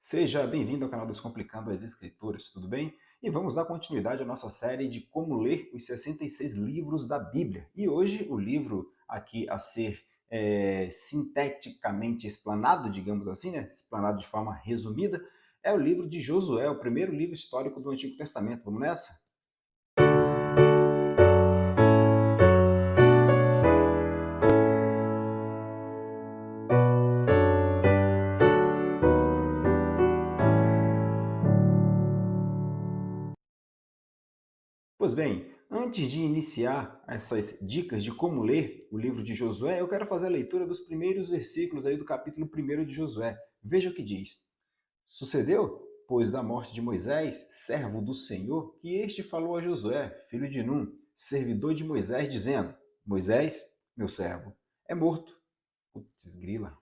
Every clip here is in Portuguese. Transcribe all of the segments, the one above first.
Seja bem-vindo ao canal Descomplicando as Escrituras, tudo bem? E vamos dar continuidade à nossa série de como ler os 66 livros da Bíblia. E hoje o livro aqui a ser sinteticamente explanado, digamos assim, né? Explanado de forma resumida, é o livro de Josué, o primeiro livro histórico do Antigo Testamento. Vamos nessa? Pois bem, antes de iniciar essas dicas de como ler o livro de Josué, eu quero fazer a leitura dos primeiros versículos aí do capítulo 1 de Josué. Veja o que diz. Sucedeu, pois, da morte de Moisés, servo do Senhor, que este falou a Josué, filho de Num, servidor de Moisés, dizendo: Moisés, meu servo, é morto. Putz, grila.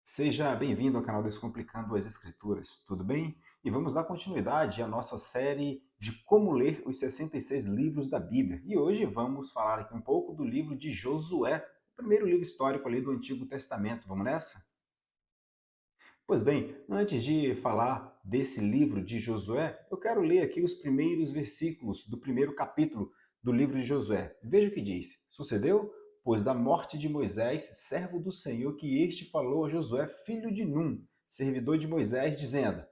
Seja bem-vindo ao canal Descomplicando as Escrituras, tudo bem? E vamos dar continuidade à nossa série de como ler os 66 livros da Bíblia. E hoje vamos falar aqui um pouco do livro de Josué, o primeiro livro histórico ali do Antigo Testamento. Vamos nessa? Pois bem, antes de falar desse livro de Josué, eu quero ler aqui os primeiros versículos do primeiro capítulo do livro de Josué. Veja o que diz. Sucedeu, pois, da morte de Moisés, servo do Senhor, que este falou a Josué, filho de Num, servidor de Moisés, dizendo: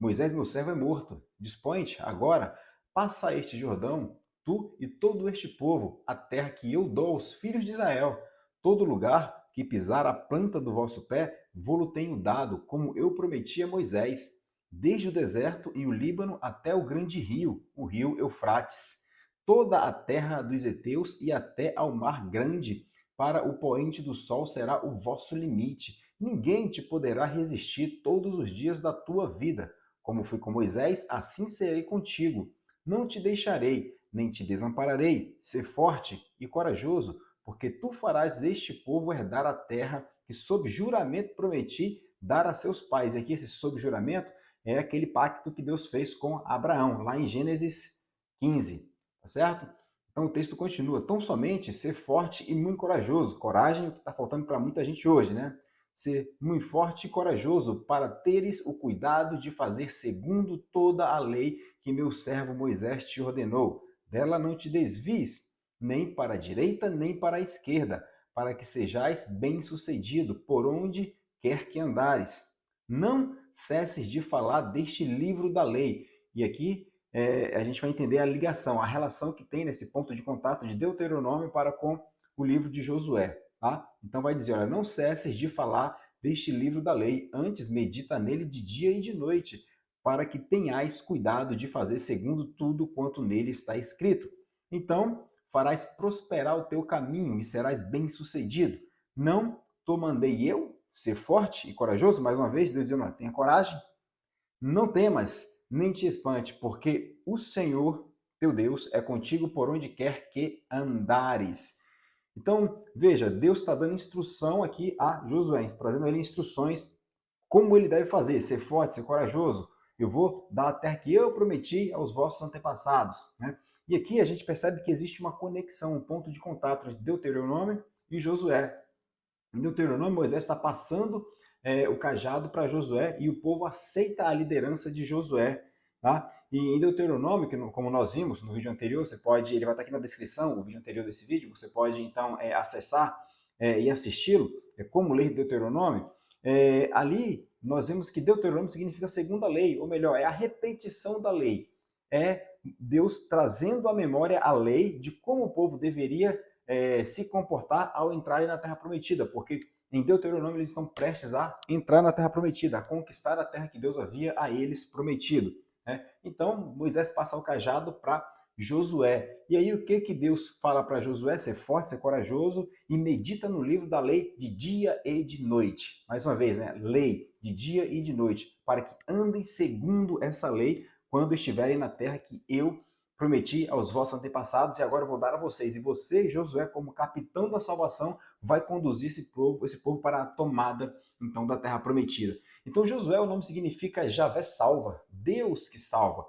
Moisés, meu servo, é morto. Dispõe-te agora, passa este Jordão, tu e todo este povo, a terra que eu dou aos filhos de Israel. Todo lugar que pisar a planta do vosso pé, vô-lo tenho dado, como eu prometi a Moisés, desde o deserto e o Líbano até o grande rio, o rio Eufrates, toda a terra dos heteus e até ao mar grande, para o poente do sol será o vosso limite. Ninguém te poderá resistir todos os dias da tua vida. Como fui com Moisés, assim serei contigo. Não te deixarei, nem te desampararei. Ser forte e corajoso, porque tu farás este povo herdar a terra que sob juramento prometi dar a seus pais. E aqui esse sob juramento é aquele pacto que Deus fez com Abraão, lá em Gênesis 15, tá certo? Então o texto continua, tão somente ser forte e muito corajoso. Coragem é o que está faltando para muita gente hoje, né? Ser muito forte e corajoso para teres o cuidado de fazer segundo toda a lei que meu servo Moisés te ordenou. Dela não te desvies, nem para a direita, nem para a esquerda, para que sejais bem-sucedido por onde quer que andares. Não cesses de falar deste livro da lei. E aqui a gente vai entender a ligação, a relação que tem nesse ponto de contato de Deuteronômio para com o livro de Josué. Tá? Então vai dizer, olha, não cesses de falar deste livro da lei, antes medita nele de dia e de noite, para que tenhais cuidado de fazer segundo tudo quanto nele está escrito. Então, farás prosperar o teu caminho e serás bem-sucedido. Não te mandei eu ser forte e corajoso? Mais uma vez, Deus dizendo, tenha coragem, não temas, nem te espante, porque o Senhor, teu Deus, é contigo por onde quer que andares. Então, veja, Deus está dando instrução aqui a Josué, trazendo a ele instruções como ele deve fazer, ser forte, ser corajoso. Eu vou dar a terra que eu prometi aos vossos antepassados. Né? E aqui a gente percebe que existe uma conexão, um ponto de contato entre Deuteronômio e Josué. Em Deuteronômio, Moisés está passando o cajado para Josué e o povo aceita a liderança de Josué. Tá? E em Deuteronômio, que, como nós vimos no vídeo anterior, você pode, ele vai estar aqui na descrição, o vídeo anterior desse vídeo, você pode então acessar e assisti-lo, como ler Deuteronômio. Ali nós vemos que Deuteronômio significa segunda lei, ou melhor, é a repetição da lei. É Deus trazendo à memória a lei de como o povo deveria se comportar ao entrarem na Terra Prometida, porque em Deuteronômio eles estão prestes a entrar na Terra Prometida, a conquistar a terra que Deus havia a eles prometido. Né? Então Moisés passa o cajado para Josué. E aí o que, que Deus fala para Josué? Ser forte, ser corajoso e medita no livro da lei de dia e de noite. Mais uma vez, né? Lei de dia e de noite, para que andem segundo essa lei quando estiverem na terra que eu prometi aos vossos antepassados e agora eu vou dar a vocês. E você, Josué, como capitão da salvação, vai conduzir esse povo para a tomada então da terra prometida. Então Josué, o nome significa Javé salva, Deus que salva.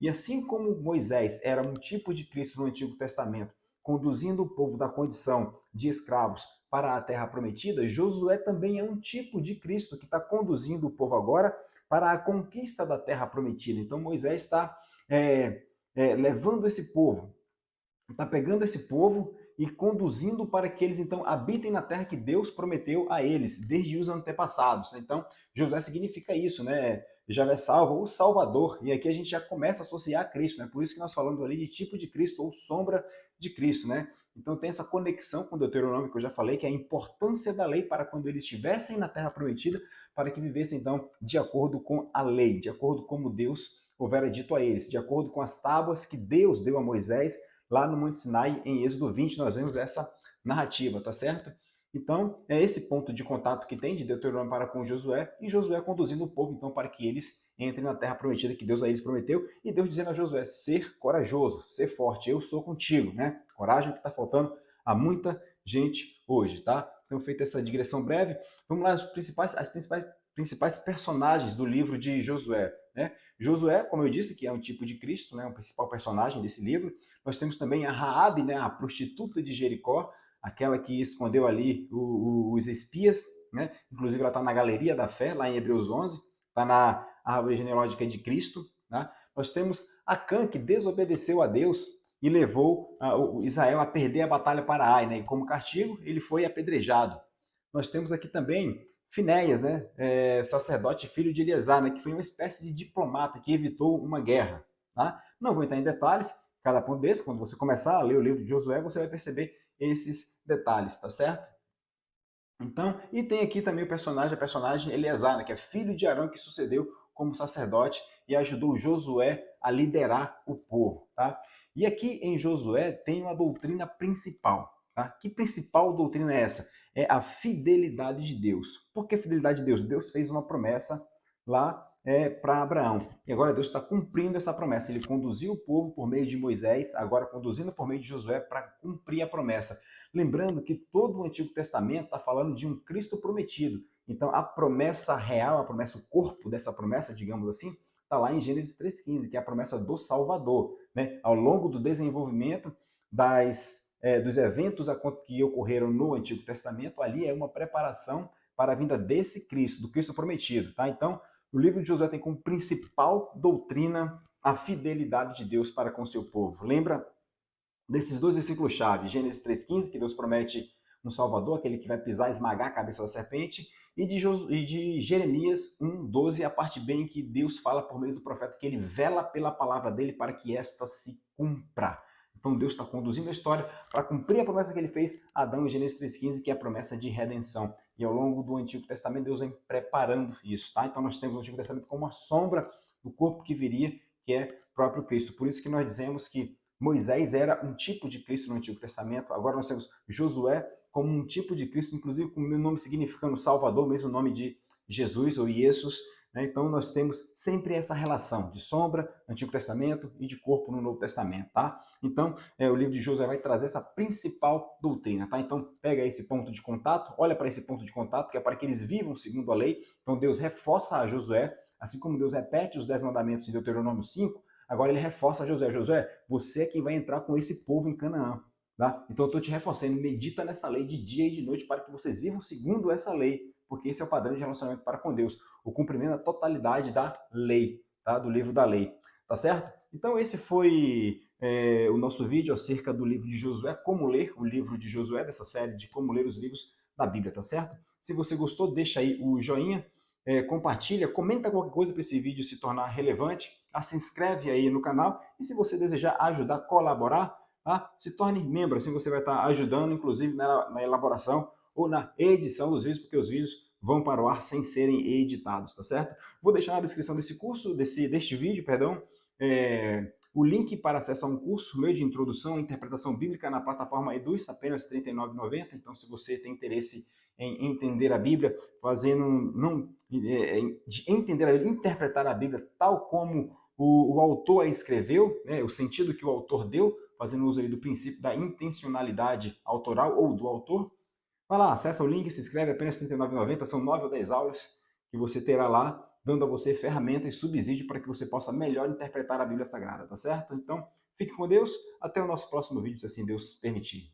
E assim como Moisés era um tipo de Cristo no Antigo Testamento, conduzindo o povo da condição de escravos para a terra prometida, Josué também é um tipo de Cristo que está conduzindo o povo agora para a conquista da terra prometida. Então Moisés está levando esse povo, está pegando esse povo e conduzindo para que eles então habitem na terra que Deus prometeu a eles desde os antepassados. Então, Josué significa isso, né? Javé salva, o Salvador. E aqui a gente já começa a associar a Cristo, né? Por isso que nós falamos ali de tipo de Cristo ou sombra de Cristo, né? Então tem essa conexão com o Deuteronômio que eu já falei, que é a importância da lei para quando eles estivessem na terra prometida, para que vivessem então de acordo com a lei, de acordo com como Deus houvera dito a eles, de acordo com as tábuas que Deus deu a Moisés lá no Monte Sinai, em Êxodo 20, nós vemos essa narrativa, tá certo? Então, é esse ponto de contato que tem de Deuteronômio para com Josué, e Josué conduzindo o povo, então, para que eles entrem na terra prometida que Deus a eles prometeu, e Deus dizendo a Josué, ser corajoso, ser forte, eu sou contigo, né? Coragem que está faltando a muita gente hoje, tá? Então, feita essa digressão breve, vamos lá, as principais personagens do livro de Josué, né? Josué, como eu disse, que é um tipo de Cristo, né? O principal personagem desse livro. Nós temos também a Raabe, né? A prostituta de Jericó, aquela que escondeu ali os espias, né? Inclusive ela está na Galeria da Fé, lá em Hebreus 11, está na árvore genealógica de Cristo, né? Nós temos Acã, que desobedeceu a Deus e levou o Israel a perder a batalha para Ai, né? E como castigo, ele foi apedrejado. Nós temos aqui também Finéias, né? Sacerdote filho de Eleazar, né? Que foi uma espécie de diplomata que evitou uma guerra. Tá? Não vou entrar em detalhes, cada ponto desse, quando você começar a ler o livro de Josué, você vai perceber esses detalhes, tá certo? Então, e tem aqui também a personagem Eleazar, né, que é filho de Arão, que sucedeu como sacerdote e ajudou Josué a liderar o povo, tá? E aqui em Josué tem uma doutrina principal, tá? Que principal doutrina é essa? É a fidelidade de Deus. Por que fidelidade de Deus? Deus fez uma promessa lá para Abraão. E agora Deus está cumprindo essa promessa. Ele conduziu o povo por meio de Moisés, agora conduzindo por meio de Josué para cumprir a promessa. Lembrando que todo o Antigo Testamento está falando de um Cristo prometido. Então, a promessa real, a promessa, o corpo dessa promessa, digamos assim, está lá em Gênesis 3,15, que é a promessa do Salvador. Né? Ao longo do desenvolvimento dos eventos que ocorreram no Antigo Testamento, ali é uma preparação para a vinda desse Cristo, do Cristo prometido. Tá? Então, o livro de Josué tem como principal doutrina a fidelidade de Deus para com o seu povo. Lembra desses dois versículos-chave, Gênesis 3,15, que Deus promete um Salvador, aquele que vai pisar e esmagar a cabeça da serpente, e de Jeremias 1,12, a parte bem que Deus fala por meio do profeta que ele vela pela palavra dele para que esta se cumpra. Então Deus está conduzindo a história para cumprir a promessa que ele fez a Adão em Gênesis 3,15, que é a promessa de redenção. E ao longo do Antigo Testamento, Deus vem preparando isso. Tá? Então nós temos o Antigo Testamento como uma sombra do corpo que viria, que é o próprio Cristo. Por isso que nós dizemos que Moisés era um tipo de Cristo no Antigo Testamento, agora nós temos Josué como um tipo de Cristo, inclusive com o meu nome significando Salvador, mesmo nome de Jesus ou Jesus. Né? Então nós temos sempre essa relação de sombra no Antigo Testamento e de corpo no Novo Testamento. Tá? Então o livro de Josué vai trazer essa principal doutrina. Tá? Então pega esse ponto de contato, olha para esse ponto de contato, que é para que eles vivam segundo a lei. Então Deus reforça a Josué, assim como Deus repete os 10 mandamentos em Deuteronômio 5, agora ele reforça a Josué. Josué, você é quem vai entrar com esse povo em Canaã. Tá? Então eu estou te reforçando, medita nessa lei de dia e de noite para que vocês vivam segundo essa lei, porque esse é o padrão de relacionamento para com Deus, o cumprimento da totalidade da lei, tá? Do livro da lei, tá certo? Então esse foi o nosso vídeo acerca do livro de Josué, como ler o livro de Josué, dessa série de como ler os livros da Bíblia, tá certo? Se você gostou, deixa aí o joinha, compartilha, comenta qualquer coisa para esse vídeo se tornar relevante, se inscreve aí no canal e se você desejar ajudar, colaborar, tá? Se torne membro, assim você vai estar ajudando, inclusive na elaboração ou na edição dos vídeos, porque os vídeos vão para o ar sem serem editados, tá certo? Vou deixar na descrição deste vídeo, perdão, o link para acesso a um curso meu de introdução à interpretação bíblica na plataforma Eduz, apenas R$ 39,90. Então, se você tem interesse em entender a Bíblia, de entender a Bíblia, interpretar a Bíblia tal como o autor a escreveu, né, o sentido que o autor deu, fazendo uso ali do princípio da intencionalidade autoral ou do autor, vai lá, acessa o link, se inscreve, apenas R$ 39,90, são 9 ou 10 aulas que você terá lá dando a você ferramenta e subsídio para que você possa melhor interpretar a Bíblia Sagrada, tá certo? Então, fique com Deus, até o nosso próximo vídeo, se assim Deus permitir.